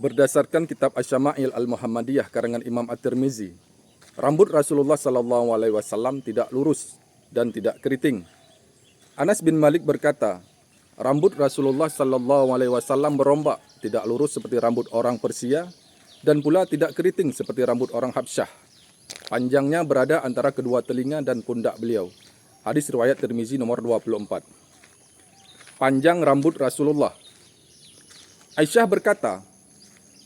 Berdasarkan kitab Asy-Syama'il Al-Muhammadiyah karangan Imam At-Tirmizi, rambut Rasulullah SAW tidak lurus dan tidak keriting. Anas bin Malik berkata, rambut Rasulullah SAW berombak, tidak lurus seperti rambut orang Persia, dan pula tidak keriting seperti rambut orang Habsyah. Panjangnya berada antara kedua telinga dan pundak beliau. Hadis riwayat Tirmizi nomor 24. Panjang rambut Rasulullah. Aisyah berkata,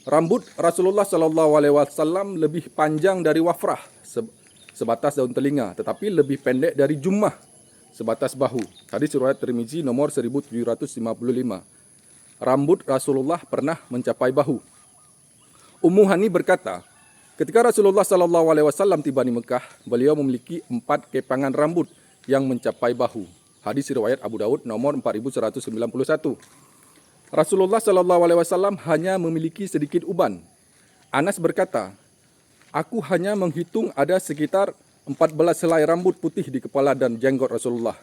rambut Rasulullah SAW lebih panjang dari wafrah, sebatas daun telinga, tetapi lebih pendek dari jummah, sebatas bahu. Hadis riwayat Tirmizi nomor 1755. Rambut Rasulullah pernah mencapai bahu. Ummu Hani berkata, ketika Rasulullah SAW tiba di Mekah, beliau memiliki 4 kepangan rambut yang mencapai bahu. Hadis riwayat Abu Daud nomor 4191. Rasulullah SAW hanya memiliki sedikit uban. Anas berkata, aku hanya menghitung ada sekitar 14 helai rambut putih di kepala dan jenggot Rasulullah.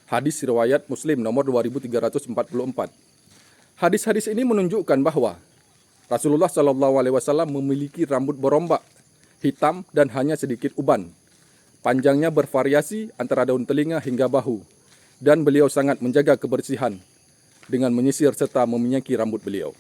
Hadis riwayat Muslim nomor 2344. Hadis-hadis ini menunjukkan bahwa Rasulullah SAW memiliki rambut berombak, hitam dan hanya sedikit uban. Panjangnya bervariasi antara daun telinga hingga bahu, dan beliau sangat menjaga kebersihan dengan menyisir serta meminyaki rambut beliau.